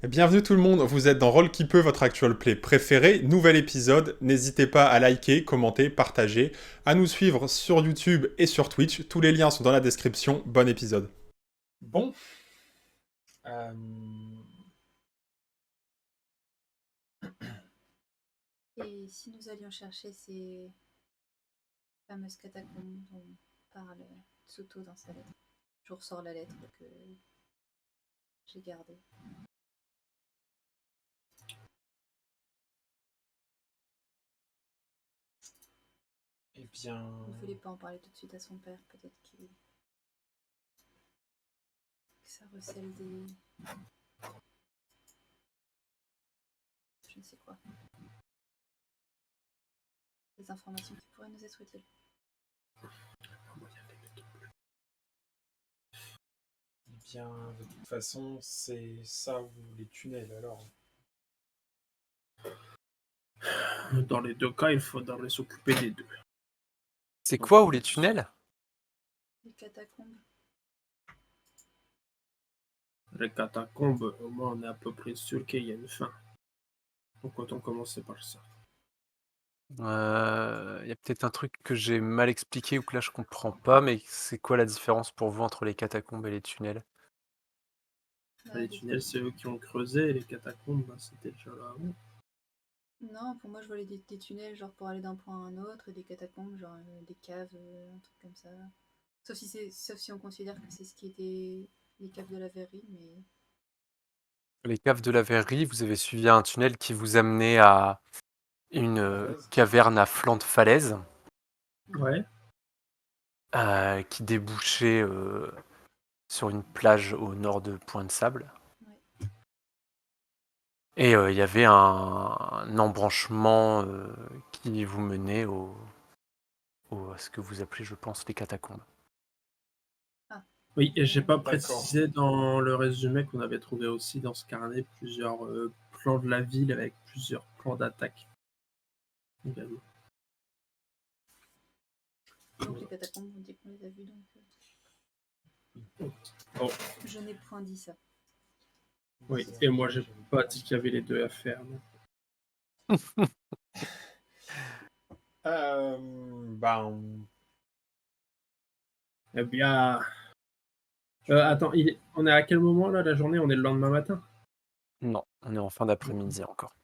Bienvenue tout le monde, vous êtes dans Roll qui peut, votre actual play préféré. Nouvel épisode, n'hésitez pas à liker, commenter, partager, à nous suivre sur YouTube et sur Twitch. Tous les liens sont dans la description. Bon épisode. Bon. euh, Et si nous allions chercher ces fameuses catacombes dont parle Tsuto dans sa lettre, je ressors la lettre que j'ai gardée. Eh bien... Il ne voulait pas en parler tout de suite à son père, peut-être que ça recèle des... je ne sais quoi. Des informations qui pourraient nous être utiles. Eh bien, de toute façon, c'est ça ou les tunnels alors. Dans les deux cas, il faudrait s'occuper des deux. C'est quoi ou les tunnels? Les catacombes. Les catacombes, au moins on est à peu près sûr qu'il y a une fin. Donc autant commencer par ça. Il y a peut-être un truc que j'ai mal expliqué ou que là je comprends pas, mais c'est quoi la différence pour vous entre les catacombes et les tunnels? Les tunnels, c'est eux qui ont creusé, et les catacombes, c'était déjà là avant. Non, pour moi, je voyais des tunnels genre pour aller d'un point à un autre, et des catacombes, genre des caves, un truc comme ça. Sauf si on considère que c'est ce qui était les caves de la verrerie, mais... Les caves de la verrerie, vous avez suivi un tunnel qui vous amenait à une caverne à flanc de falaise Ouais. qui débouchait sur une plage au nord de Point de Sable. Ouais. Et il y avait un embranchement qui vous menait à ce que vous appelez, je pense, les catacombes. Oui, et j'ai pas D'accord. précisé dans le résumé qu'on avait trouvé aussi dans ce carnet plusieurs plans de la ville avec plusieurs plans d'attaque. Également. Donc les catacombes, on dit qu'on les a vues, donc... Oh. Je n'ai point dit ça. Oui, et moi j'ai pas dit qu'il y avait les deux à faire. Ben... Eh bien... attends, on est à quel moment là, la journée? On est le lendemain matin? Non, on est en fin d'après-midi encore.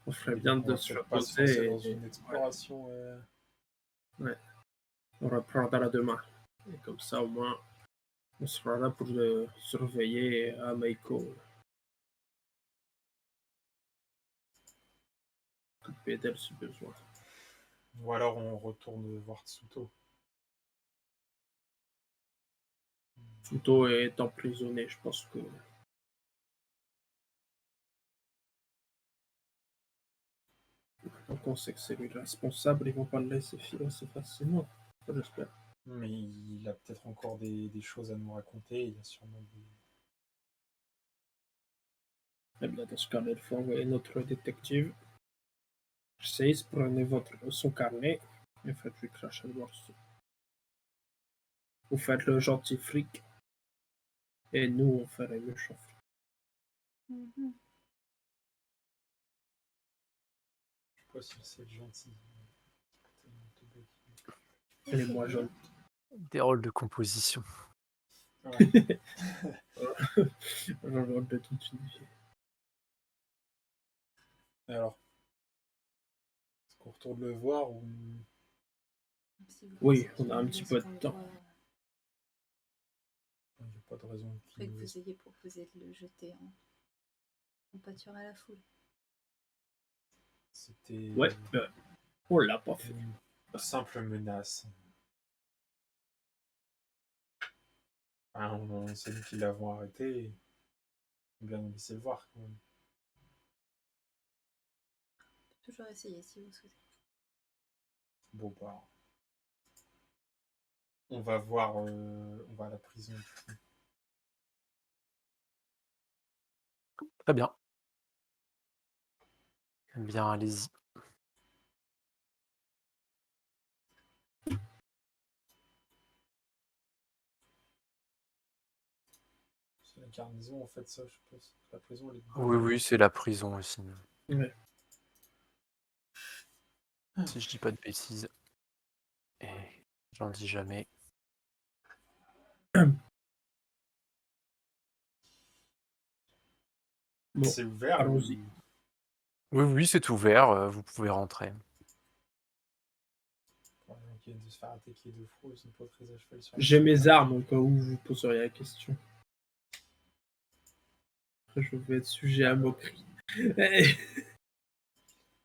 On ferait bien de se reposer. Dans une exploration... Ouais. On reprendra demain. Et comme ça, au moins, on sera là pour le surveiller à Meiko. S'occuper d'elle si besoin. Ou alors on retourne voir Tsuto. Tsuto est emprisonné, je pense que... Donc on sait que c'est lui le responsable, ils vont pas le laisser filer assez facilement. J'espère. Mais il a peut-être encore des choses à nous raconter. Il y a sûrement des... Eh bien, dans ce cas, il faut envoyer notre détective. 16, prenez son carnet et faites-lui cracher le morceau. Vous faites le gentil fric et nous, on fait le méchant fric. Mhm. Je sais pas si c'est gentil. Et les moins jeunes. Des rôles de composition. Ouais. Un rôle de toute une vie. Alors, est-ce qu'on retourne le voir ou... Si vous Oui, pensez on a un qu'il petit laisse peu de qu'on le temps. voie, Il n'y a pas de raison après qu'il que nous laisse. vous ayez proposé de le jeter en pâture à la foule. C'était... Ouais, on l'a pas fait. Une simple menace. C'est nous qui l'avons arrêté. On bien nous laisser le voir quand même. Toujours essayer si vous souhaitez. Bon, bah... On va voir... on va à la prison. Très bien. Eh bien, allez-y. C'est la garnison, en fait, ça, je pense. La prison, elle est Oui, oui, c'est la prison aussi. Ouais. Si je dis pas de bêtises. Et j'en dis jamais. Bon, C'est ouvert. allons-y. Oui, oui, c'est ouvert, vous pouvez rentrer. Pour les gens qui viennent de se faire attaquer de fou, ils sont pas très à cheval sur J'ai mes armes au cas où vous poseriez la question. Après, je vais être sujet à moquerie.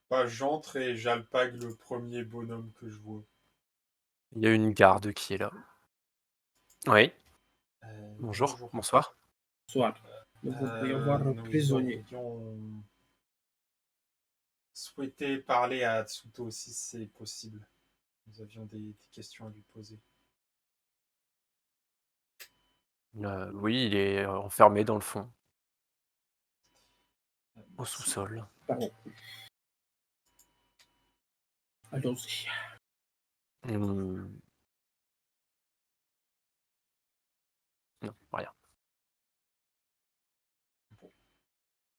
Bah, j'entre et j'alpague le premier bonhomme que je vois. Il y a une garde qui est là. Oui, bonjour, Bonjour. bonsoir. Soit. Nous voudrions voir un Nous prisonnier. aurions souhaité parler à Atsuto si c'est possible. Nous avions des questions à lui poser. Oui, il est enfermé dans le fond, au sous-sol. Pardon. Allons-y. Non, rien.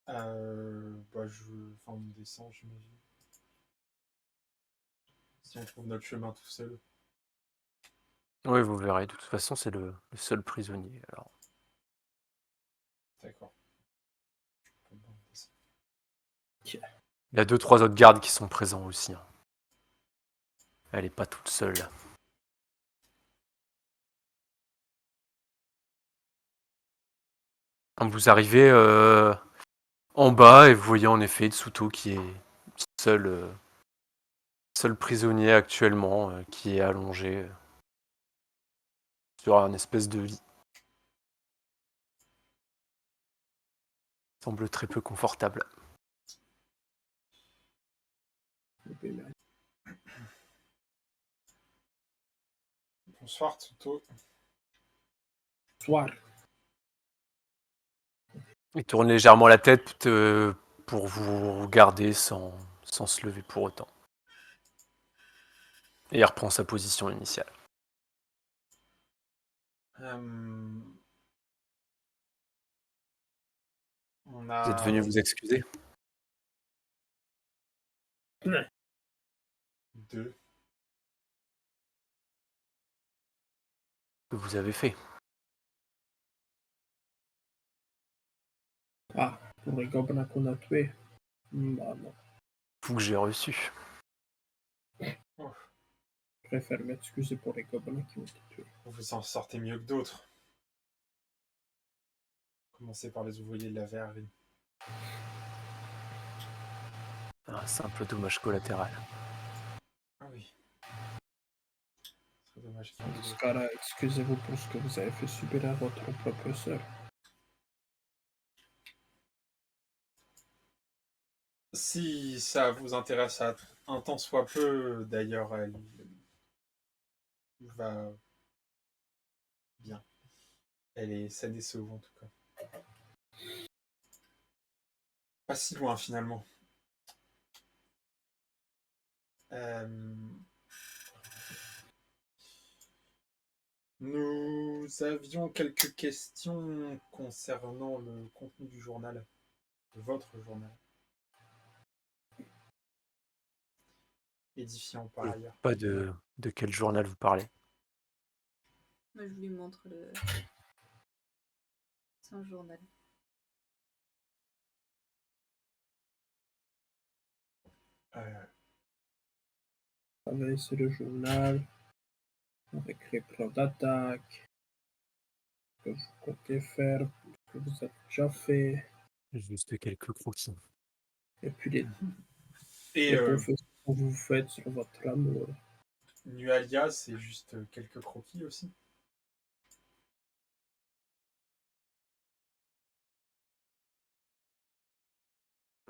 Bah, on descend, j'imagine. Si on trouve notre chemin tout seul. Oui, vous verrez. De toute façon, c'est le seul prisonnier. Alors, D'accord. Bon, on descend. il y a 2-3 autres gardes qui sont présents aussi. Hein. Elle est pas toute seule. Quand vous arrivez en bas et vous voyez en effet Tsuto qui est seul prisonnier actuellement, qui est allongé sur un espèce de lit. Semble très peu confortable. Bonsoir, Tsuto. Soir. Il tourne légèrement la tête pour vous regarder sans se lever pour autant. Et il reprend sa position initiale. On Vous a êtes venu vous excuser? deux. Que vous avez fait? Ah, pour les gobelins qu'on a tués. Bah non. Vous que j'ai reçu. Je préfère m'excuser pour les gobelins qui ont été tués. Vous vous en sortez mieux que d'autres. Commencez par les ouvriers de la verrerie. Un simple dommage collatéral. Ah oui. C'est dommage qu'il y en ait Dans ce d'autres. cas-là, excusez-vous pour ce que vous avez fait subir à votre propre sœur. Si ça vous intéresse à un tant soit peu, d'ailleurs, elle va bien. Elle est saine et sauve en tout cas. Pas si loin finalement. Nous avions quelques questions concernant le contenu du journal, de votre journal. Édifiant par ailleurs. Pas de quel journal vous parlez? Moi, je lui montre son journal. C'est le journal avec les plans d'attaque, ce que vous comptez faire, ce que vous avez déjà fait, Juste quelques croquis. et puis Et les confessions que vous faites sur votre amour. Nualia, c'est juste quelques croquis aussi.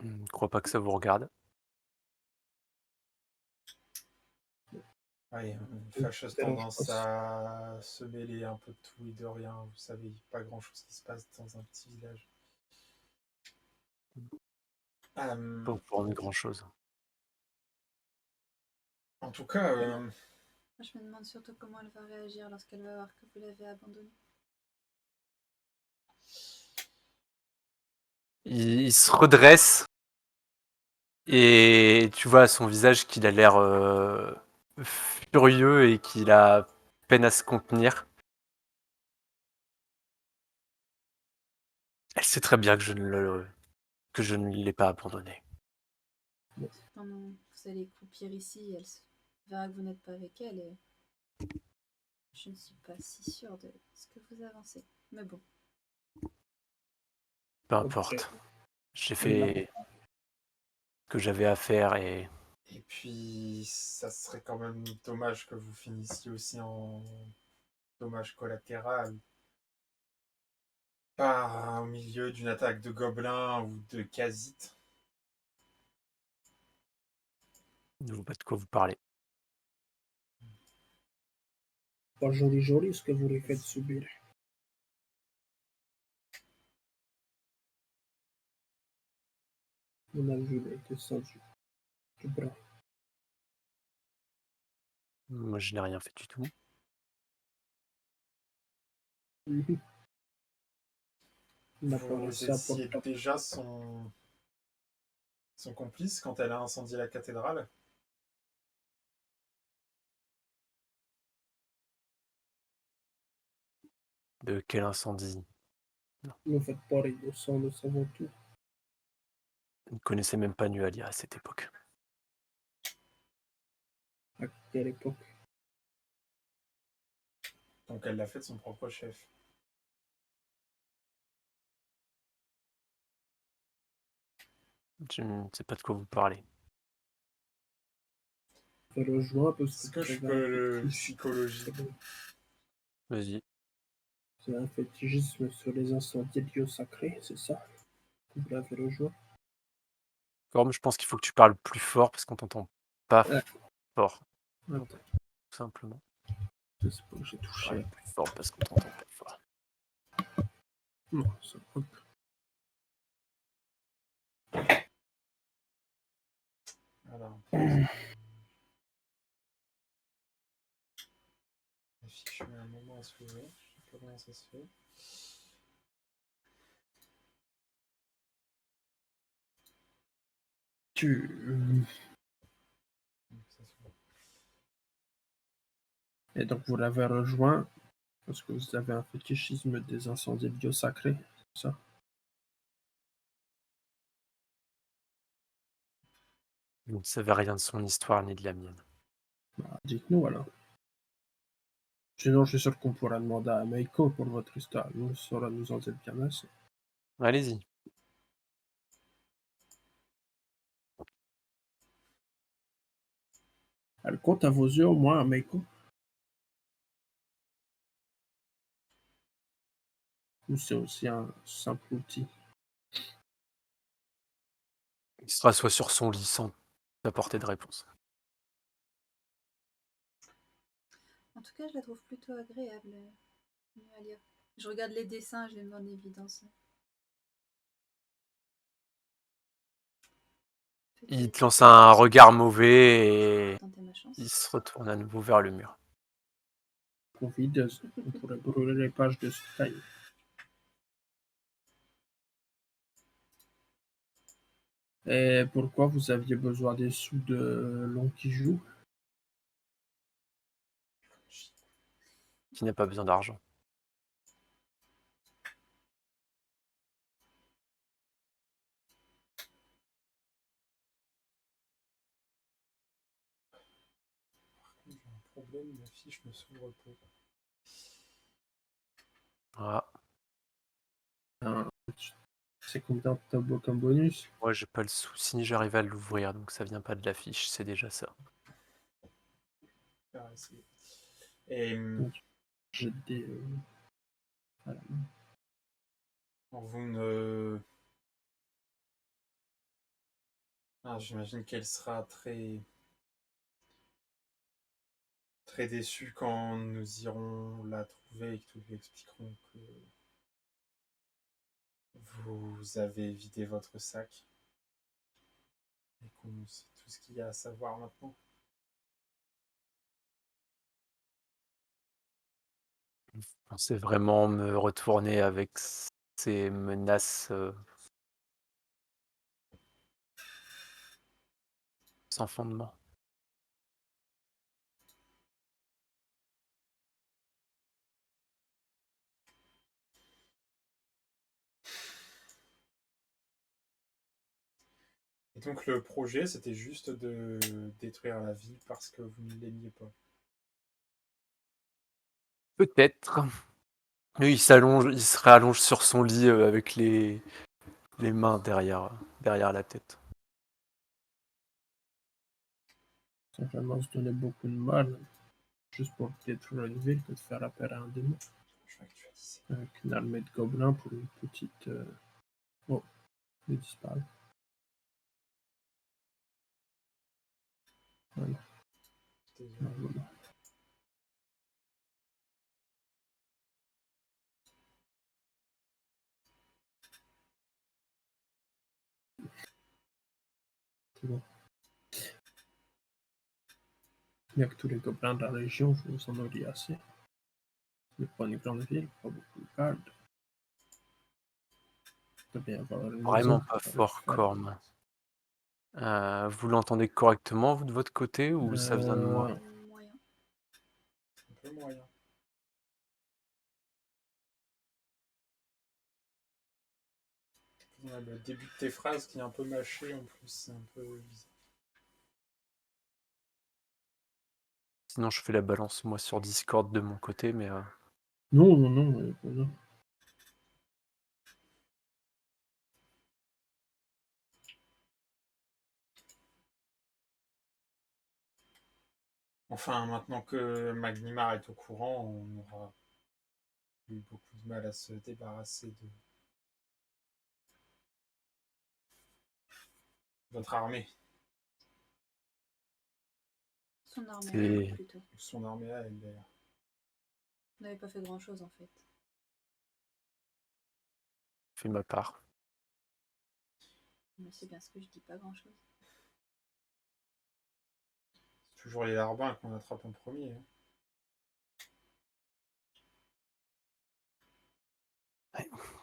Je ne crois pas que ça vous regarde. Oui, une fâcheuse tendance à se mêler un peu de tout et de rien. Vous savez, pas grand-chose qui se passe dans un petit village. Pas pour grand-chose. En tout cas, Moi, je me demande surtout comment elle va réagir lorsqu'elle va voir que vous l'avez abandonnée. il se redresse et tu vois à son visage qu'il a l'air furieux et qu'il a peine à se contenir. Elle sait très bien que je ne l'ai pas abandonné. Pendant que vous allez croupir ici, elle verra que vous n'êtes pas avec elle et je ne suis pas si sûre de ce que vous avancez. Mais bon, Peu importe. Ok. J'ai fait ce que j'avais à faire et Et puis, ça serait quand même dommage que vous finissiez aussi en dommage collatéral. Pas au milieu d'une attaque de gobelins ou de casites. je ne vois pas de quoi vous parlez. Pas joli ce que vous lui faites subir. On a vu, il a été descendu du bras. Moi, je n'ai rien fait du tout. Mhm. Il n'a pas Vous laissé à étiez porte. déjà son complice quand elle a incendié la cathédrale. De quel incendie? Ne faites pas innocent, nous savons tout. Je ne connaissais même pas Nualia à cette époque. À quelle époque? Donc elle l'a fait de son propre chef. Je ne sais pas de quoi vous parlez. Fais le joint parce Est-ce que que vous je avez peux un le fétiche. psychologie? Vas-y. Vous avez un fétichisme sur les incendies de lieux sacrés, c'est ça? Vous l'avez le joint? Gorm, je pense qu'il faut que tu parles plus fort parce qu'on t'entend pas Ouais. fort, Attends, tout simplement. je sais pas que j'ai touché. Parle plus fort parce qu'on t'entend pas fort. Non, ça va. Alors, la fiche met un moment à s'ouvrir. Je sais pas comment ça se fait. Ça s'ouvre. Et donc vous l'avez rejoint parce que vous avez un fétichisme des incendies de lieux sacrés, c'est ça? Vous ne savez rien de son histoire ni de la mienne. Bah, dites-nous alors. Sinon, je suis sûr qu'on pourra demander à Meiko pour votre histoire. Nous, ça saura nous en dire bien assez. Allez-y. Elle compte à vos yeux au moins, Meiko? Ou c'est aussi un simple outil? Il se rassoit sur son lit sans apporter de réponse. en tout cas, je la trouve plutôt agréable, Alia. Je regarde les dessins, je les mets en évidence. Il Peut-être te lance un regard mauvais et tenter ma chance. il se retourne à nouveau vers le mur. Confideuse. On pourrait brûler les pages de ce cahier. Et pourquoi vous aviez besoin des sous de Lonquijou? Qui n'a pas besoin d'argent. J'ai un problème, la fiche ne s'ouvre pas. Voilà. C'est combien de tableaux comme bonus? Moi, j'ai pas le souci, j'arrive à l'ouvrir, donc ça vient pas de l'affiche, c'est déjà ça. Ah, et J'ai des. Voilà. vous ne... Ah, j'imagine qu'elle sera très très déçue quand nous irons la trouver et que nous lui expliquerons que vous avez vidé votre sac et qu'on sait tout ce qu'il y a à savoir maintenant. Vous pensez vraiment me retourner avec ces menaces sans fondement. Et donc le projet, c'était juste de détruire la ville parce que vous ne l'aimiez pas. Peut-être. Lui, il se réallonge sur son lit avec les mains derrière la tête. Ça va vraiment se donner beaucoup de mal, juste pour détruire une ville, que de faire appel à un démon. Je vais actualiser. Avec une armée de gobelins pour une petite... Oh, il est disparu. Voilà. Désolé. Voilà. C'est bon. Il n'y a que tous les gobelins de la région, vous en auriez assez. C'est pas une grande ville, pas beaucoup de gardes. Il doit bien y avoir une Vraiment maison pas avec fort, faire. Corne. Vous l'entendez correctement, vous, de votre côté, ou ça vient de moi? Moyen. Un peu moyen. On a le début de tes phrases qui est un peu mâché en plus, c'est un peu bizarre. Sinon, je fais la balance, moi, sur Discord de mon côté, mais... Non. Enfin, maintenant que Magnimar est au courant, on aura eu beaucoup de mal à se débarrasser de votre armée. Son armée, C'est- plutôt. Son armée à elle, d'ailleurs. On n'avait pas fait grand-chose, en fait. Je fais ma part. Mais c'est bien ce que je dis, pas grand-chose. C'est toujours les larbins qu'on attrape en premier. Hein.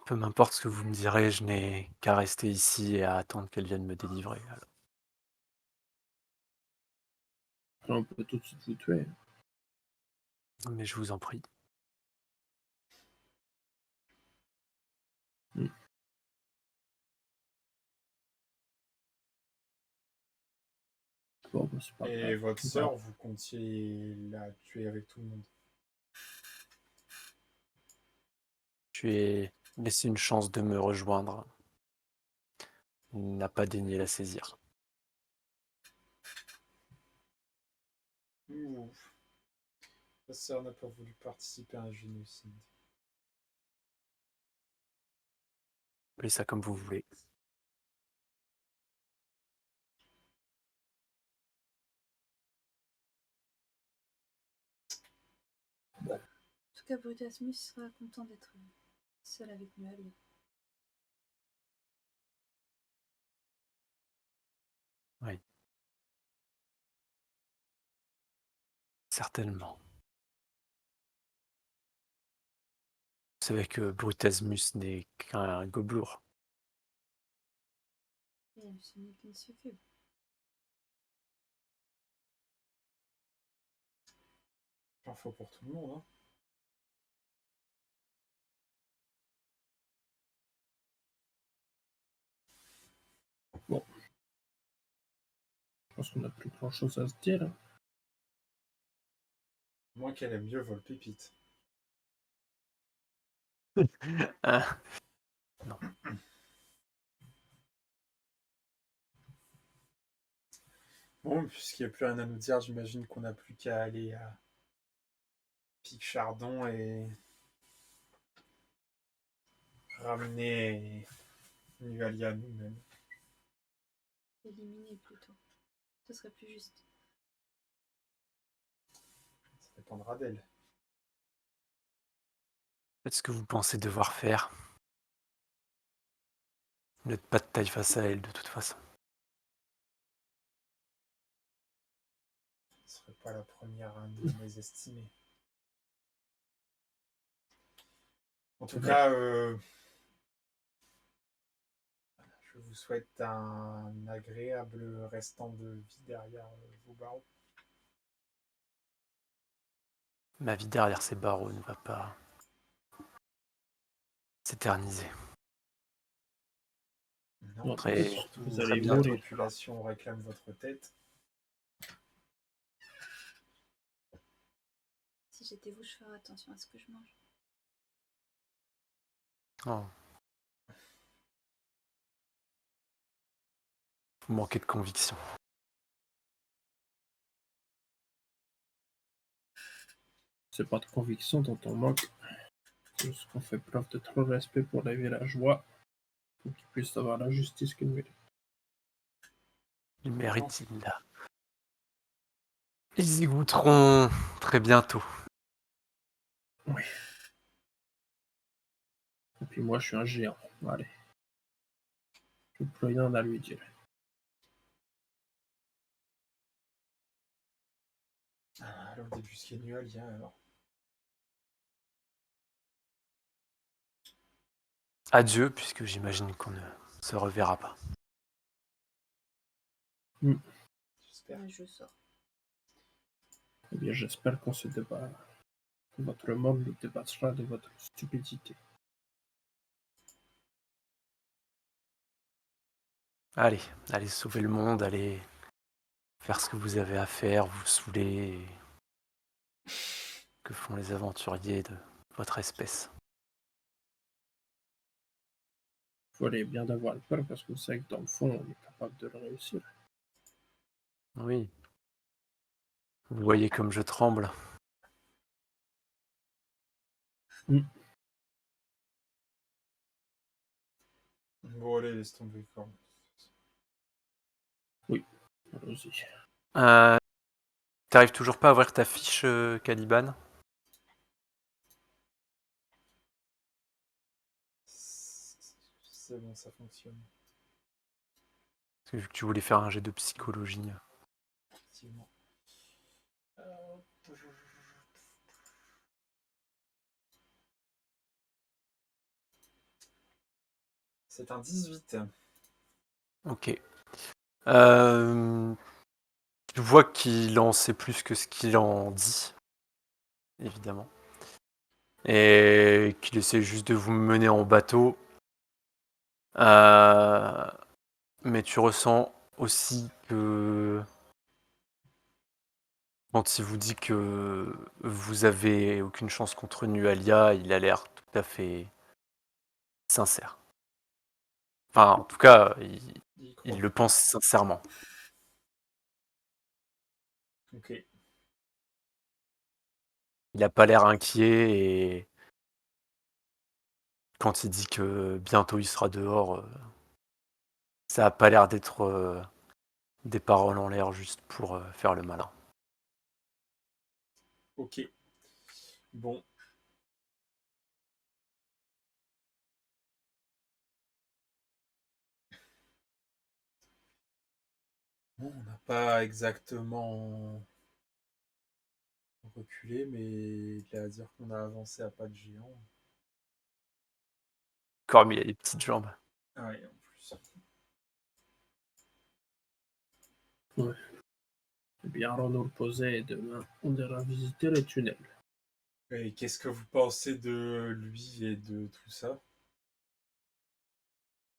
Peu m'importe ce que vous me direz, je n'ai qu'à rester ici et à attendre qu'elle vienne me délivrer. Alors. Après, on peut tout de suite vous tuer. Mais je vous en prie. Bon, bah, c'est pas Et grave. votre sœur, vous comptiez la tuer avec tout le monde. Je lui ai laissé une chance de me rejoindre. Il n'a pas daigné la saisir. Ouh. La sœur n'a pas voulu participer à un génocide. Appelez ça comme vous voulez. En tout cas, Brutasmus sera content d'être seul avec Noël. Oui. Certainement. Vous savez que Brutasmus n'est qu'un gobelour. Et ce n'est qu'une succube. Parfois pour tout le monde. Hein. Bon. Je pense qu'on n'a plus grand chose à se dire. Moins qu'elle aime mieux vol pépite. Non. Bon, puisqu'il n'y a plus rien à nous dire, j'imagine qu'on n'a plus qu'à aller à Pic-Chardon et ramener Nualia nous-mêmes. Éliminer plutôt. Ce serait plus juste. Ça dépendra d'elle. Faites ce que vous pensez devoir faire. Vous n'êtes pas de taille face à elle, de toute façon. Ce serait pas la première à nous mésestimer. En tout cas, je Je vous souhaite un agréable restant de vie derrière vos barreaux. Ma vie derrière ces barreaux ne va pas s'éterniser. Non, Très- surtout vous très allez bien, la mourir. population réclame votre tête. Si j'étais vous, je ferais attention à ce que je mange. Oh. Vous manquez de conviction. C'est pas de conviction dont on manque. C'est juste qu'on fait preuve de trop respect pour les villageois pour qu'ils puissent avoir la justice qu'ils méritent. Ils méritent, ils y goûteront très bientôt. Oui. Et puis moi, je suis un géant. Allez. Je n'ai plus rien à lui dire. Alors, débusquer Nualia, alors. Adieu, puisque j'imagine qu'on ne se reverra pas. J'espère. Ouais, je sors. Eh bien, j'espère qu'on se débat. Que votre monde nous débattra de votre stupidité. Allez sauver le monde, allez faire ce que vous avez à faire, vous saouler. Que font les aventuriers de votre espèce? Il faut aller bien d'avoir le peur parce que vous savez que dans le fond, on est capable de le réussir. Oui. Vous voyez comme je tremble. Bon, allez, laisse tomber quand même. Allons-y. T'arrives toujours pas à ouvrir ta fiche, Caliban? C'est bon, ça fonctionne. Parce que vu que tu voulais faire un jet de psychologie. Effectivement. C'est un 18. Ok. Tu vois qu'il en sait plus que ce qu'il en dit, évidemment. Et qu'il essaie juste de vous mener en bateau. Mais tu ressens aussi que quand il vous dit que vous avez aucune chance contre Nualia, il a l'air tout à fait sincère. Enfin, en tout cas, il le pense sincèrement. Ok. Il a pas l'air inquiet et quand il dit que bientôt il sera dehors, ça a pas l'air d'être des paroles en l'air juste pour faire le malin. Ok. Bon. Bon, on n'a pas exactement reculé, mais il à dire qu'on a avancé à pas de géant. Corbe, il a des petites jambes. Ah ouais, en plus. Eh bien, allons nous reposer et demain, on ira visiter les tunnels. Et qu'est-ce que vous pensez de lui et de tout ça?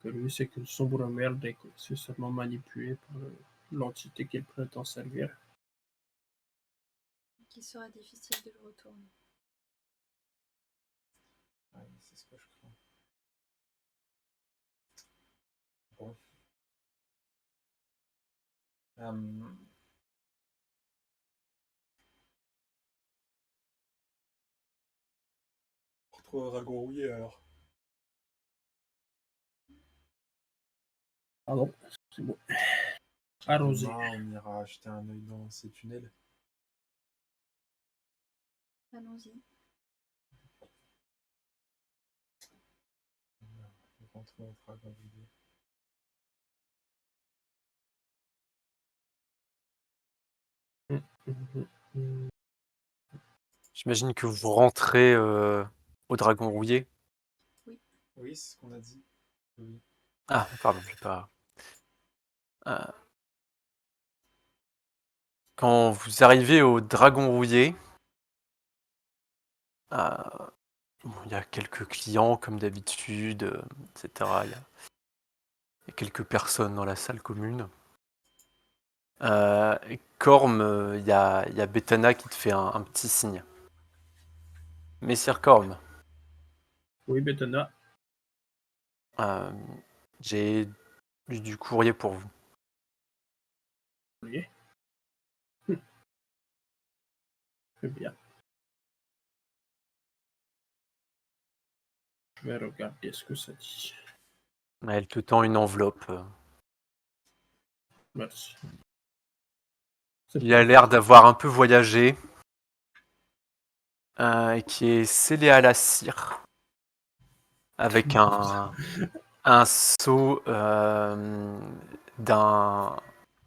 Que lui, c'est qu'une sombre merde et que c'est seulement manipulé par l'entité qu'il prétend servir. Qu'il sera difficile de le retourner. Ouais, c'est ce que je crains. Bon. On retrouve Dragon Rouillé alors. Ah bon, c'est bon. Allons-y. Demain, on ira acheter un œil dans ces tunnels. Allons-y. Rentrons au Dragon Rouillé. J'imagine que vous rentrez au Dragon Rouillé. Oui, c'est ce qu'on a dit. Oui. Ah, pardon, je sais pas. Quand vous arrivez au Dragon Rouillé, euh, bon, il y a quelques clients comme d'habitude, etc. Il y a quelques personnes dans la salle commune. Et Corm, il y a Bethana qui te fait un petit signe. Messire Corm, Oui, Betona. euh, j'ai du courrier pour vous. Oui. Très bien. Je vais regarder ce que ça dit. Elle te tend une enveloppe. Merci. C'est Il a pour l'air d'avoir un peu voyagé. Et qui est scellé à la cire. Avec un sceau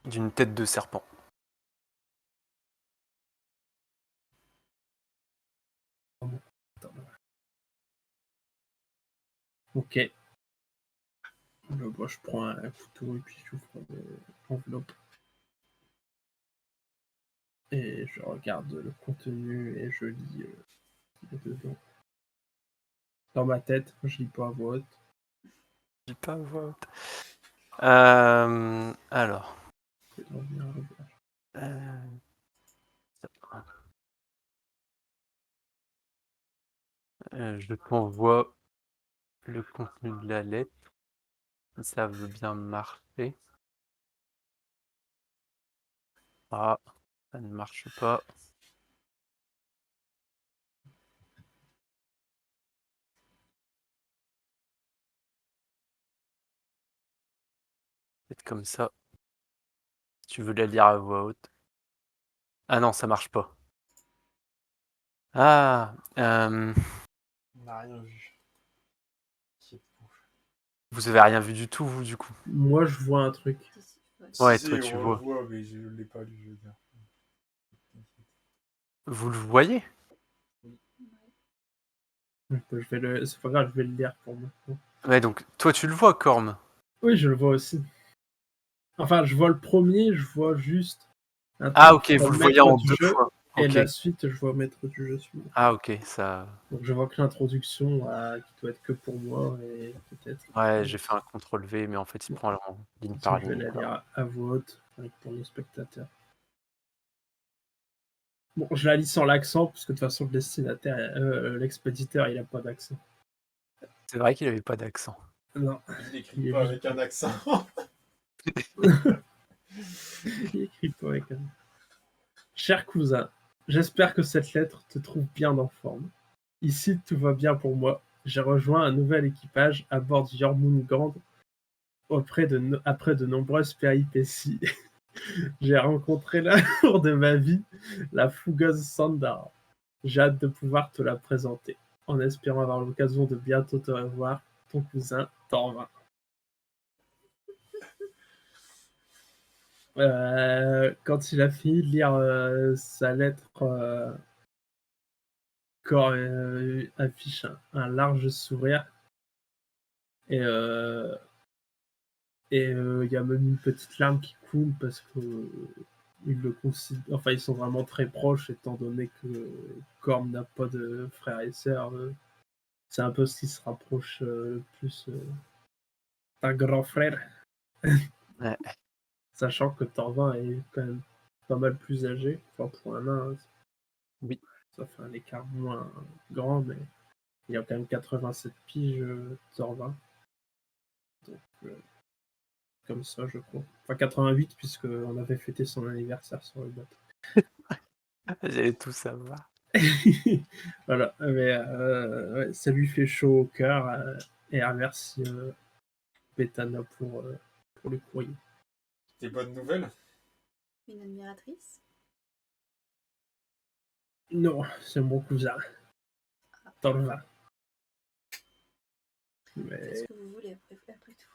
d'une tête de serpent. Ok. Moi, je prends un couteau et puis j'ouvre l'enveloppe. Et je regarde le contenu et je lis ce qu'il y a dedans. Dans ma tête, je lis pas à voix haute. Je dis pas à voix haute. Alors. Je vais revenir à l'ouvrage. Je t'envoie le contenu de la lettre. Si ça veut bien marcher. Ah, ça ne marche pas. Peut-être comme ça. Si tu veux la lire à voix haute. Ah non, ça marche pas. Ah, On n'a rien vu. vous avez rien vu du tout, vous, du coup. Moi, je vois un truc. Si, si, ouais. Si, Ouais, si, toi, tu on le vois. voit, mais je l'ai pas lu, je veux dire. Vous le voyez? C'est pas grave, je vais le lire pour moi. Ouais, donc, toi, tu le vois, Corm. Oui, je le vois aussi. Enfin, je vois le premier, je vois juste un Ah, truc ok, pour vous le voyez maître en du 2 jeu, fois. et Ok. la suite, je vois maître du jeu suivant. Ah, ok, ça. Donc je vois que l'introduction qui doit être que pour moi, et peut-être. Ouais, j'ai fait un CTRL-V, mais en fait, il Bon, prend en ligne je par vais ligne, la quoi. lire à voix haute pour nos spectateurs. Bon, je la lis sans l'accent, parce que de toute façon, le destinataire, l'expéditeur, il a pas d'accent. C'est vrai qu'il avait pas d'accent. Non, Il n'écrit il est pas juste. avec un accent. Il écrit pas avec un. Cher cousin, j'espère que cette lettre te trouve bien en forme. Ici, tout va bien pour moi. J'ai rejoint un nouvel équipage à bord du Jormungand après de nombreuses péripéties. J'ai rencontré l'amour de ma vie, la fougueuse Sandar. J'ai hâte de pouvoir te la présenter, en espérant avoir l'occasion de bientôt te revoir, ton cousin Torvin. Quand il a fini de lire sa lettre, Cor affiche un large sourire et il y a même une petite larme qui coule parce que enfin, ils sont vraiment très proches étant donné que Corm n'a pas de frères et sœurs. C'est un peu ce qui se rapproche le plus d'un grand frère, Ouais. sachant que Torvin est quand même pas mal plus âgé. Enfin, pour un nain, Oui. ça fait un écart moins grand, mais il a quand même 87 piges, Torvin. Donc, comme ça, je crois. Enfin, 88, puisqu'on avait fêté son anniversaire sur le bateau. J'allais tout savoir. Voilà, mais ouais, ça lui fait chaud au cœur. Et merci Bethana pour le courrier. Des bonnes nouvelles? Une admiratrice. Non, c'est mon cousin, Torvin. Mais Faites ce que vous voulez après tout.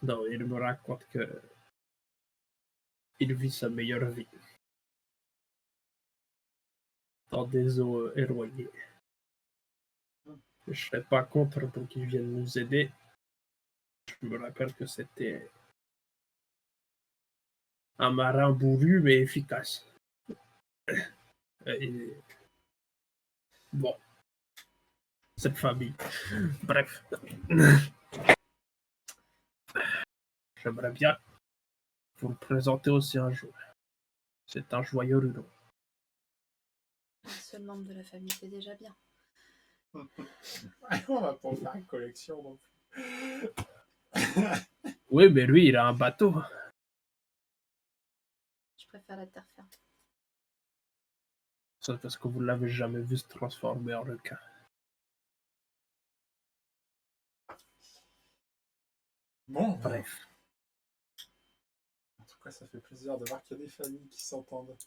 non, il me raconte que il vit sa meilleure vie dans des eaux éloignées. Je serais pas contre pour qu'ils viennent nous aider. Je me rappelle que c'était un marin bourru mais efficace. Et... Bon, cette famille. Bref. J'aimerais bien vous le présenter aussi un jour. C'est un joyeux ruron. Un seul membre de la famille, c'est déjà bien. On va pas en faire une collection non plus. Oui, mais lui, il a un bateau. Je préfère la terre ferme. C'est parce que vous l'avez jamais vu se transformer en requin. Bon, Bref. en tout cas, ça fait plaisir de voir qu'il y a des familles qui s'entendent.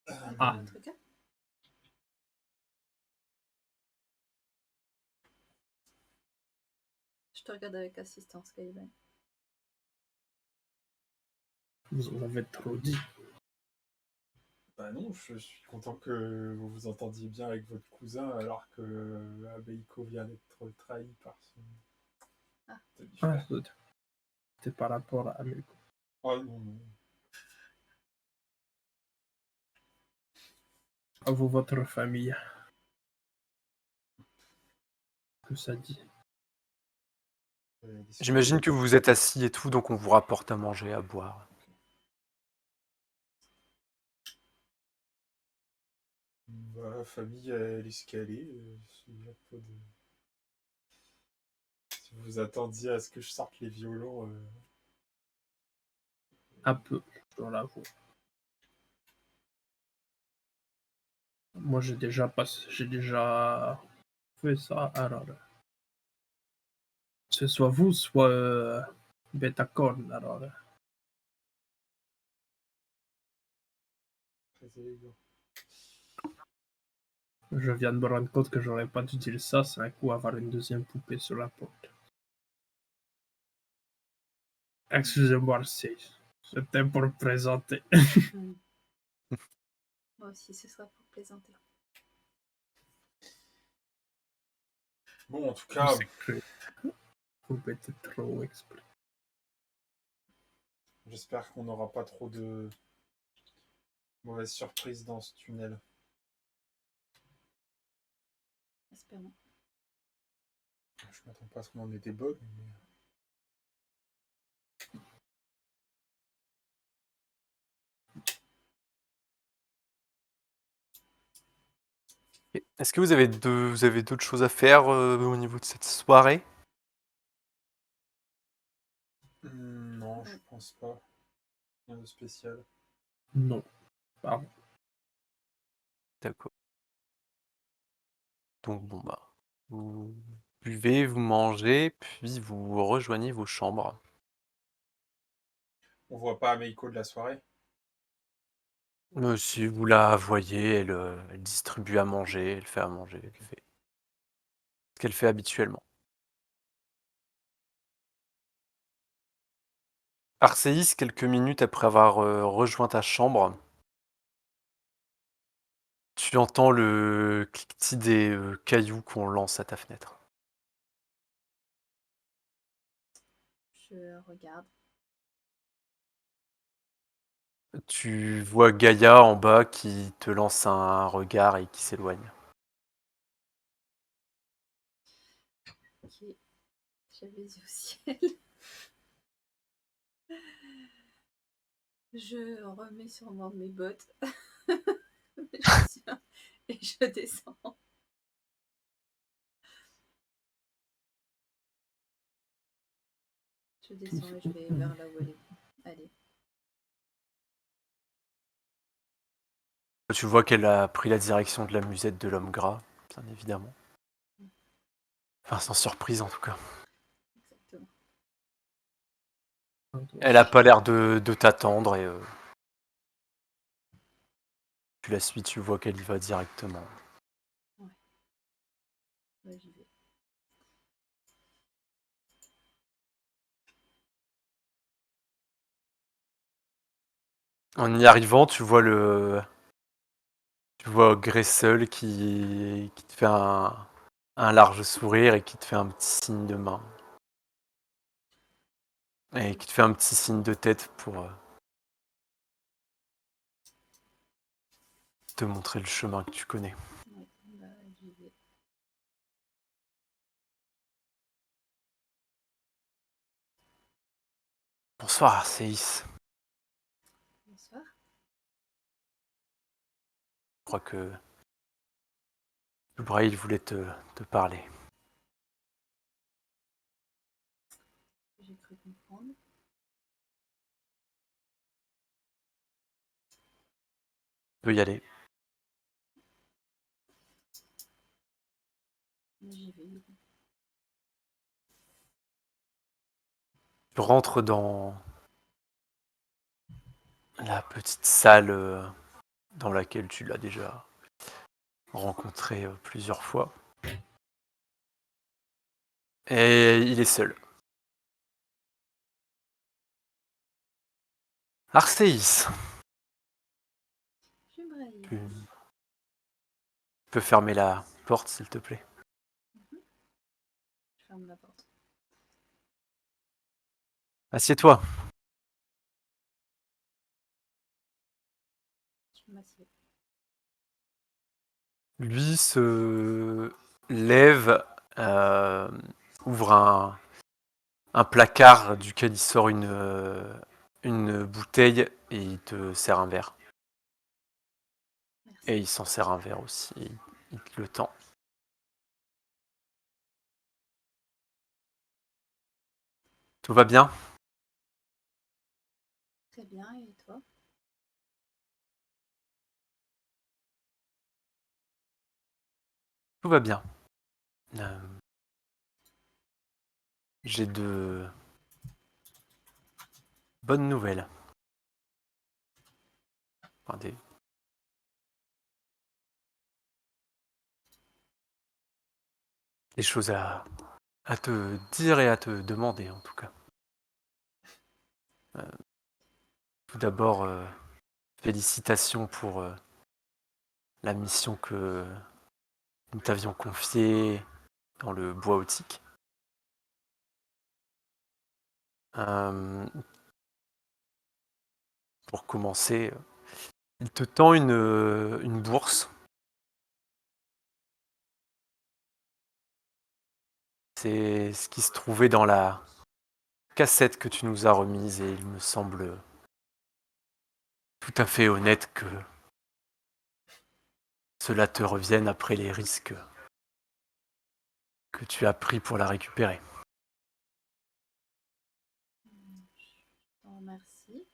Ah. Un truc, hein. Je te regarde avec assistance, Caliban. Vous en avez trop dit. Bah non, je suis content que vous vous entendiez bien avec votre cousin alors que Abeiko vient d'être trahi par son Ah. demi-frère. C'était par rapport à Américo. Oh non, non. À vous, votre famille. Que ça dit. J'imagine que vous êtes assis et tout, donc on vous rapporte à manger, à boire. Bah, la famille, elle est ce qu'elle est. Il y a pas de... Si vous attendiez à ce que je sorte les violons... Un peu, je dois l'avouer. Moi, j'ai déjà fait ça. Alors, que ce soit vous, soit Betacorn. Alors, très élégant. je viens de me rendre compte que j'aurais pas dû dire ça. C'est un coup avoir une deuxième poupée sur la porte. Excusez-moi, c'était pour me présenter. Moi aussi, ce sera pour plaisanter. Bon, en tout cas... Vous mettez trop exprès. J'espère qu'on n'aura pas trop de mauvaises surprises dans ce tunnel. Espérons. Je m'attends pas à ce qu'on en ait des bugs, mais... Est-ce que vous avez d'autres choses à faire au niveau de cette soirée? Non, je pense pas. Rien de spécial. Non, pardon. D'accord. Donc bon bah, vous buvez, vous mangez, puis vous rejoignez vos chambres. On voit pas Ameiko de la soirée. Si vous la voyez, elle distribue à manger, elle fait à manger, elle fait ce qu'elle fait habituellement. Arséis, quelques minutes après avoir rejoint ta chambre, tu entends le cliquetis des cailloux qu'on lance à ta fenêtre. Je regarde. Tu vois Gaïa en bas qui te lance un regard et qui s'éloigne. Ok. J'avais les yeux au ciel. Je remets sûrement mes bottes. Et je descends. Je descends et je vais vers là où elle est. Allez. Tu vois qu'elle a pris la direction de la musette de l'homme gras, bien évidemment. Enfin, sans surprise en tout cas. Exactement. Elle a pas l'air de t'attendre et tu la suis, tu vois qu'elle y va directement. Ouais, j'y vais. En y arrivant, tu vois Tu vois Gressel qui te fait un large sourire et qui te fait un petit signe de main. Et qui te fait un petit signe de tête pour te montrer le chemin que tu connais. Ouais, bah, j'y vais. Bonsoir, Arséis. Bonsoir. Je crois que Braille voulait te parler. J'ai cru comprendre. Tu peux y aller. Mais j'y vais, du coup. Tu rentres dans la petite salle dans laquelle tu l'as déjà rencontré plusieurs fois. Et il est seul. Arséis, J'aimerais. tu peux fermer la porte, s'il te plaît. Je ferme la porte. Assieds-toi. Je m'assieds. Lui se lève, ouvre un placard duquel il sort une bouteille et il te sert un verre. Merci. Et il s'en sert un verre aussi. Il te le tend. Tout va bien? Très bien, et toi? Tout va bien. Euh, J'ai de bonnes nouvelles. Enfin, des choses à te dire et à te demander, en tout cas. Tout d'abord, félicitations pour la mission que nous t'avions confiée dans le bois autique. Pour commencer, il te tend une bourse. C'est ce qui se trouvait dans la cassette que tu nous as remise et il me semble tout à fait honnête que cela te revienne après les risques que tu as pris pour la récupérer. Je t'en remercie.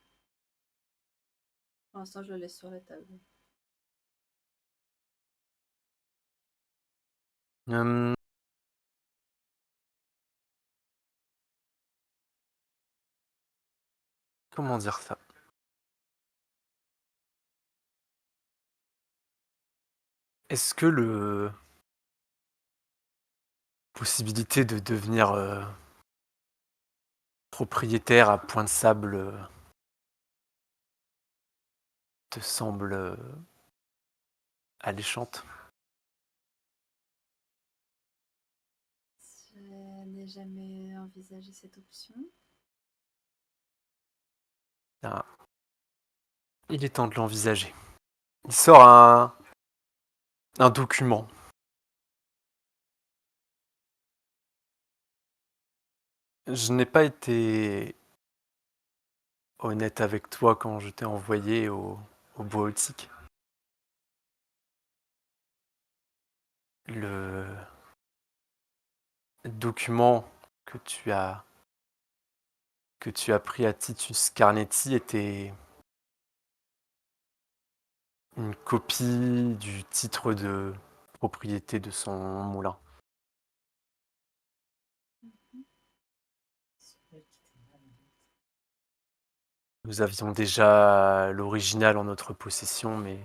Pour l'instant, je le laisse sur la table. Hum, comment dire ça? Est-ce que le possibilité de devenir propriétaire à Point de Sable te semble alléchante? Je n'ai jamais envisagé cette option. Ah, il est temps de l'envisager. Il sort un document. Je n'ai pas été honnête avec toi quand je t'ai envoyé au bois autique. Le document que tu as pris à Titus Carnetti était une copie du titre de propriété de son moulin. Nous avions déjà l'original en notre possession, mais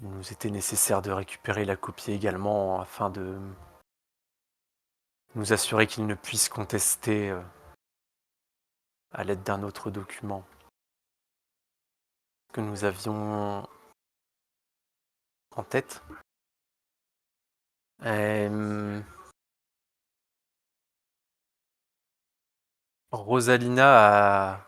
il nous était nécessaire de récupérer la copie également afin de nous assurer qu'il ne puisse contester à l'aide d'un autre document que nous avions en tête. Euh, Rosalina a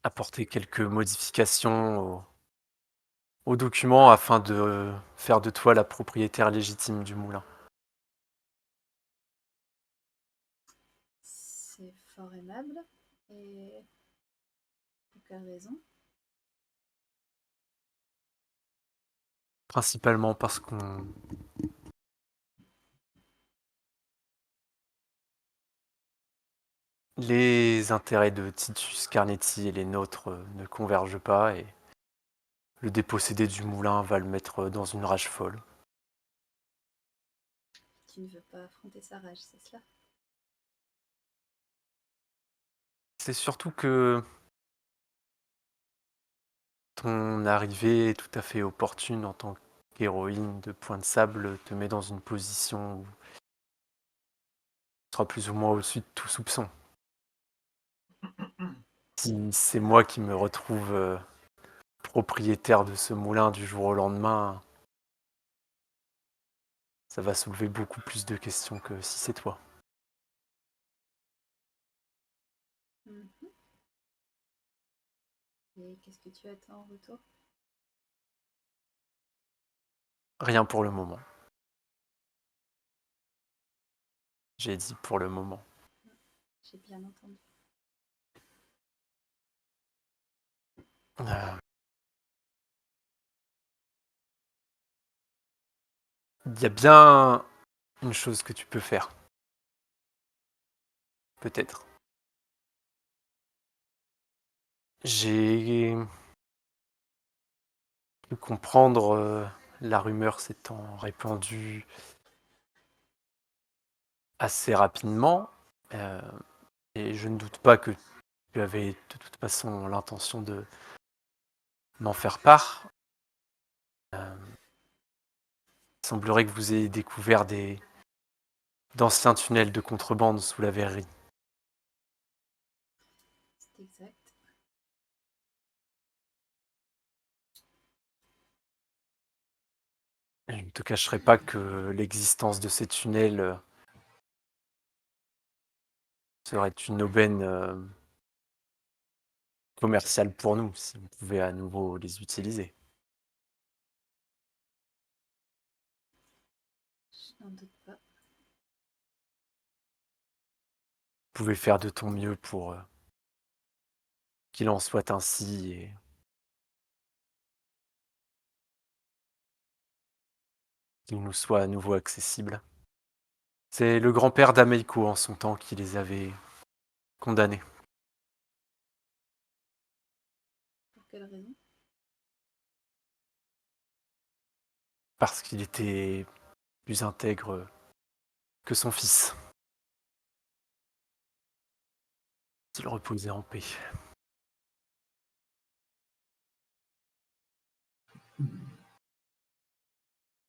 apporté quelques modifications au document afin de faire de toi la propriétaire légitime du moulin. C'est fort aimable. Et pour quelle raison? Principalement parce qu'on les intérêts de Titus Carnetti et les nôtres ne convergent pas et le dépossédé du moulin va le mettre dans une rage folle. Tu ne veux pas affronter sa rage, c'est cela? C'est surtout que ton arrivée tout à fait opportune en tant qu'héroïne de Point de Sable te met dans une position où tu seras plus ou moins au-dessus de tout soupçon. Si c'est moi qui me retrouve propriétaire de ce moulin du jour au lendemain, ça va soulever beaucoup plus de questions que si c'est toi. Mhm. Et qu'est-ce que tu attends en retour? Rien pour le moment. J'ai dit pour le moment. J'ai bien entendu. Euh, Il y a bien une chose que tu peux faire. Peut-être. J'ai pu comprendre la rumeur s'étant répandue assez rapidement. Et je ne doute pas que tu avais de toute façon l'intention de m'en faire part. Il semblerait que vous ayez découvert d'anciens tunnels de contrebande sous la verrerie. C'est exact. Je ne te cacherai pas que l'existence de ces tunnels serait une aubaine commerciale pour nous si on pouvait à nouveau les utiliser. Je n'en doute pas. Vous pouvez faire de ton mieux pour qu'il en soit ainsi et qu'il nous soit à nouveau accessible. C'est le grand-père d'Ameiko en son temps qui les avait condamnés. Pour quelle raison? Parce qu'il était plus intègre que son fils. S'il reposait en paix.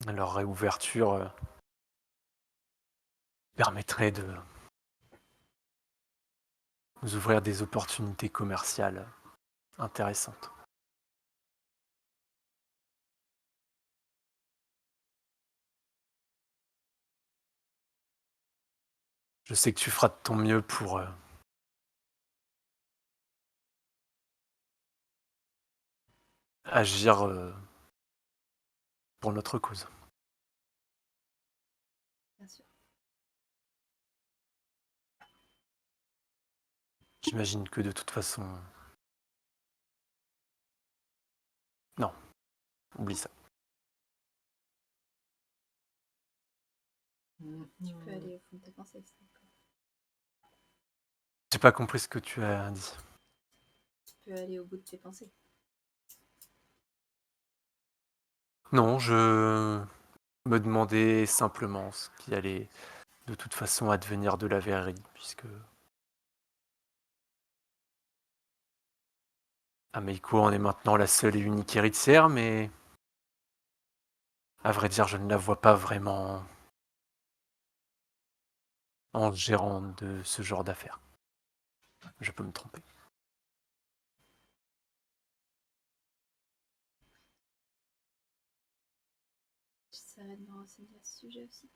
Leur réouverture permettrait de nous ouvrir des opportunités commerciales intéressantes. Je sais que tu feras de ton mieux pour agir pour notre cause. Bien sûr. J'imagine que de toute façon... Non, oublie ça. Tu peux aller au fond de tes pensées, c'est d'accord. J'ai pas compris ce que tu as dit. Tu peux aller au bout de tes pensées. Non, je me demandais simplement ce qui allait de toute façon advenir de la verrerie, puisque Ameiko en est maintenant la seule et unique héritière, mais à vrai dire, je ne la vois pas vraiment en gérant de ce genre d'affaires. Je peux me tromper. J'essaierai de me renseigner à ce sujet aussi.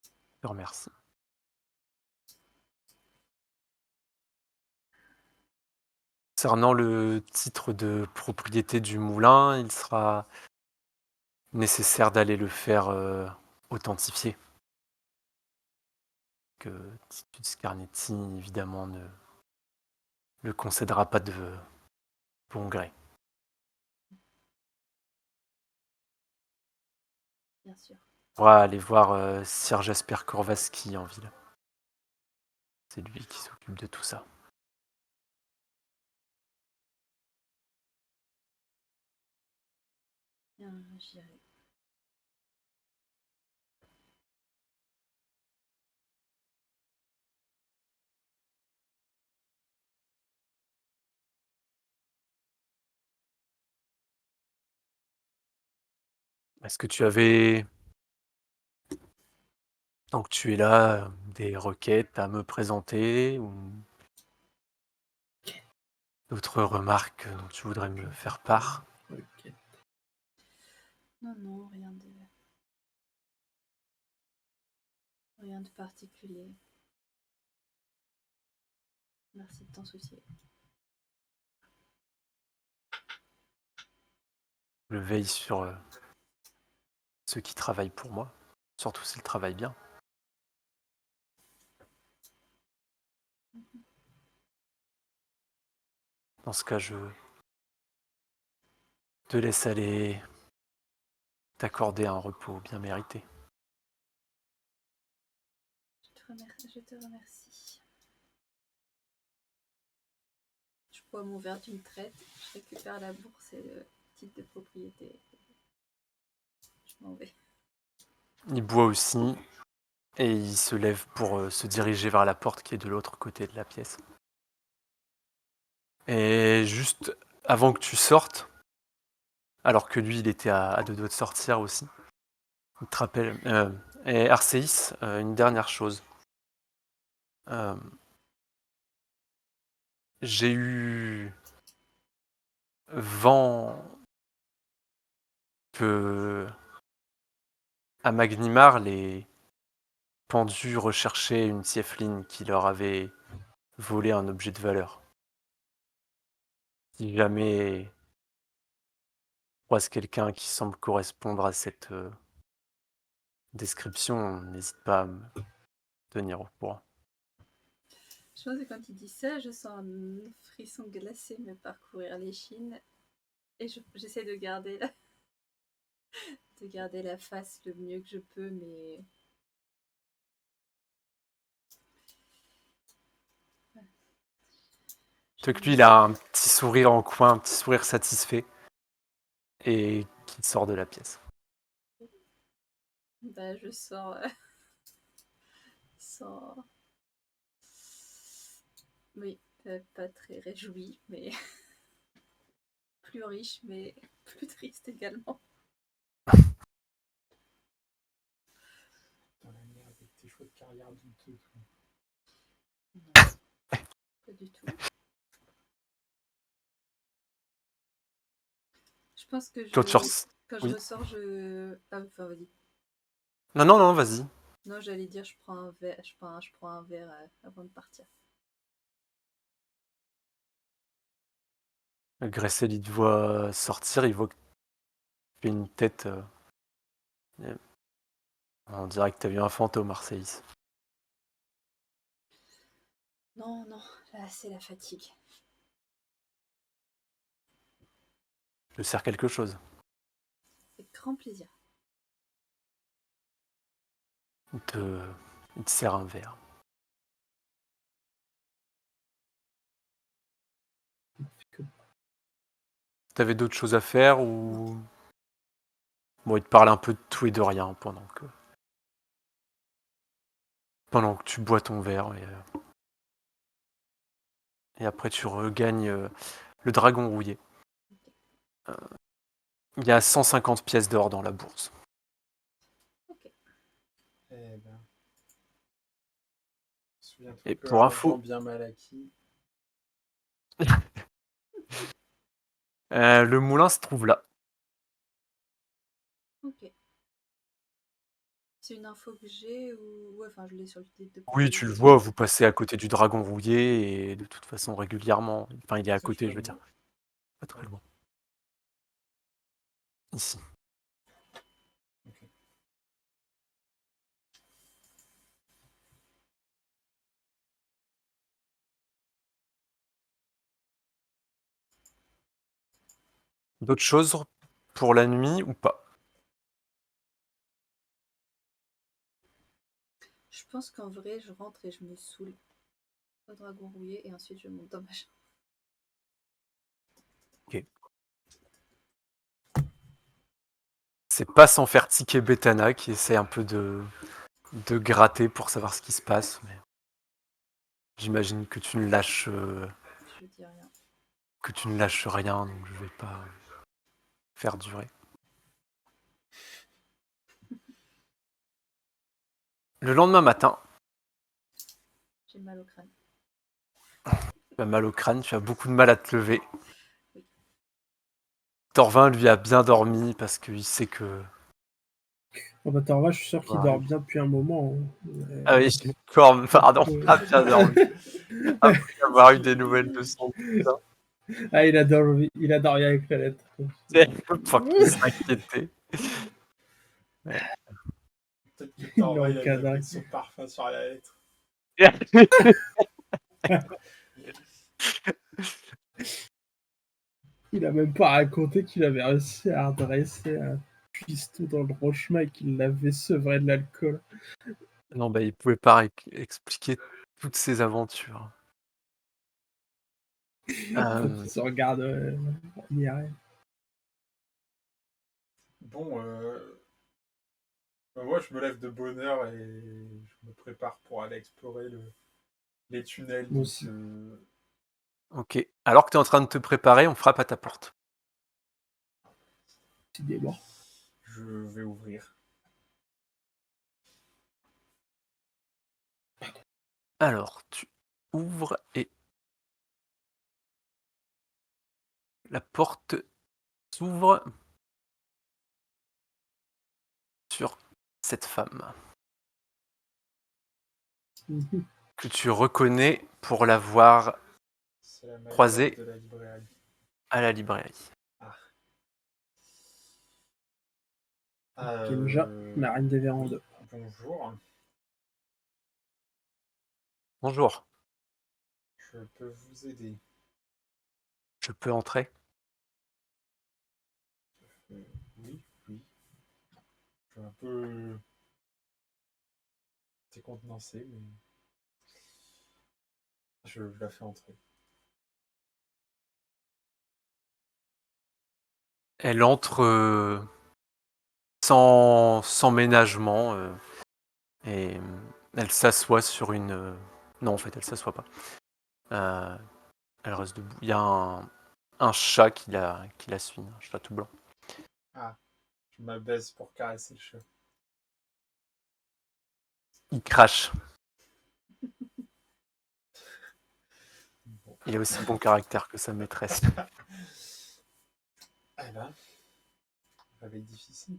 Je te remercie. Concernant le titre de propriété du moulin, il sera nécessaire d'aller le faire authentifier. Que Titus Scarnetti, évidemment, ne le concédera pas de bon gré. Bien sûr. On pourra aller voir Sir Jasper Korvaski en ville. C'est lui qui s'occupe de tout ça. Bien, j'irai. Est-ce que tu avais, tant que tu es là, des requêtes à me présenter ou d'autres remarques dont tu voudrais me faire part? Ok. Non, rien de... Rien de particulier. Merci de t'en soucier. Je veille sur ceux qui travaillent pour moi, surtout s'ils travaillent bien. Dans ce cas, je te laisse aller t'accorder un repos bien mérité. Je te remercie. Je bois mon verre d'une traite, je récupère la bourse et le titre de propriété. Je m'en vais. Il boit aussi et il se lève pour se diriger vers la porte qui est de l'autre côté de la pièce. Et juste avant que tu sortes, alors que lui il était à deux doigts de sortir aussi, il te rappelle. Et Arceis, une dernière chose. J'ai eu vent que à Magnimar, les pendus recherchaient une tiefling qui leur avait volé un objet de valeur. Si jamais croise quelqu'un qui semble correspondre à cette description, n'hésite pas à me tenir au courant. Je pense que quand il dit ça, je sens un frisson glacé me parcourir l'échine et j'essaie de garder la face le mieux que je peux, mais Tu vois que lui, il a un petit sourire en coin, un petit sourire satisfait, et qui sort de la pièce. bah, je sors sans... Oui, pas très réjoui, mais plus riche, mais plus triste également. Dans la merde avec tes choix de carrière douteux. Non, pas du tout. Je pense que Quand je oui. ressors, je... Ah, enfin, vas-y. Non, vas-y. Non, j'allais dire, je prends un verre, je prends un verre avant de partir. Gressel, il te voit sortir, il voit que tu fais une tête. On dirait que t'as vu un fantôme, Arceis. Non, là, c'est la fatigue. Je sers quelque chose. Avec grand plaisir. Il te sert un verre. T'avais d'autres choses à faire ou... Bon, il te parle un peu de tout et de rien pendant que tu bois ton verre. Et après, tu regagnes le dragon rouillé. Il y a 150 pièces d'or dans la bourse. Ok. Eh ben. Souviens-toi Et que pour l'argent info, bien mal acquis. le moulin se trouve là. C'est une info que j'ai ou. Ouais, enfin, je l'ai sur le titre depuis. Oui, tu le vois, vous passez à côté du dragon rouillé et de toute façon régulièrement. Enfin, il est à Ça, côté, peux je veux le dire. voir. Pas très loin. Ici. Ok. D'autres choses pour la nuit ou pas? Je pense qu'en vrai, je rentre et je me saoule au dragon rouillé et ensuite je monte dans ma chambre. C'est pas sans faire tiquer Betana qui essaie un peu de gratter pour savoir ce qui se passe. Mais j'imagine que tu ne lâches Je dis rien. rien, donc je vais pas faire durer. Le lendemain matin, J'ai mal au crâne. tu as mal au crâne, tu as beaucoup de mal à te lever. Oui. Torvin, lui, a bien dormi parce qu'il sait que... Oh, bah, Torva, je suis sûr qu'il Ouais. dort bien depuis un moment. Ah oui, Corne, pardon, a bien dormi. Hein. Après avoir eu des nouvelles de son cousin. Ah, il a dormi avec la lettre. Pour qu'il s'inquiétait. Ouais. Peut-être que Il l'a Torvald a encadré. mis son parfum sur la lettre. Il a même pas raconté qu'il avait réussi à redresser un cuistot dans le droit chemin et qu'il l'avait sevré de l'alcool. Non, bah, il pouvait pas expliquer toutes ses aventures. Faut qu'il se regarde en IRL. Bon, moi je me lève de bonne heure et je me prépare pour aller explorer les tunnels. Moi Donc, aussi. Ok. Alors que tu es en train de te préparer, on frappe à ta porte. Décidément. je vais ouvrir. Alors, tu ouvres et la porte s'ouvre sur cette femme Mhm. que tu reconnais pour l'avoir C'est la croisée majeure de la librairie. à la librairie. Kenja, la reine des vérandas. Bonjour, Bonjour, je peux vous aider. je peux entrer? Oui, oui. Je suis un peu décontenancé, mais je la fais entrer. Elle entre sans ménagement et elle s'assoit sur une... Non, en fait, elle s'assoit pas. Elle reste debout. Il y a un chat qui la suit, un chat tout blanc. Ah, je m'abaisse pour caresser le chat. Il crache. Bon. Il a aussi bon caractère que sa maîtresse. Eh ben, réveil difficile.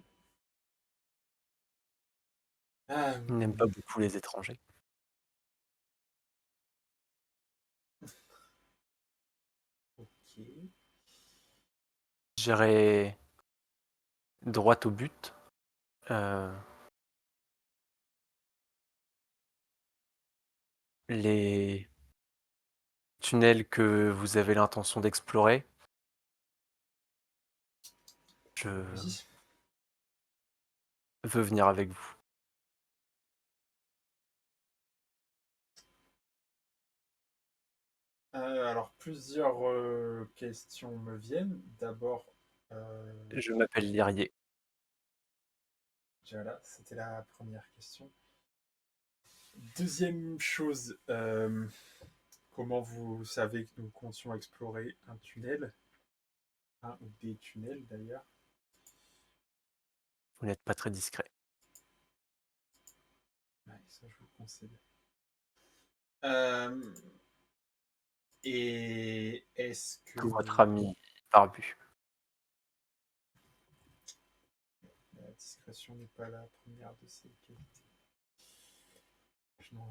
Il n'aime pas beaucoup les étrangers. Ok. J'irai droit au but. Les tunnels que vous avez l'intention d'explorer, je Oui. veux venir avec vous. Alors, plusieurs questions me viennent. D'abord, Je m'appelle Lyrier. voilà, c'était la première question. Deuxième chose, comment vous savez que nous comptions explorer un tunnel? Un ou des tunnels d'ailleurs. Vous n'êtes pas très discret. Ouais, ça, je vous le concède. Et est-ce que... Pour votre ami barbu. discrétion n'est pas la première de ses qualités. Je n'en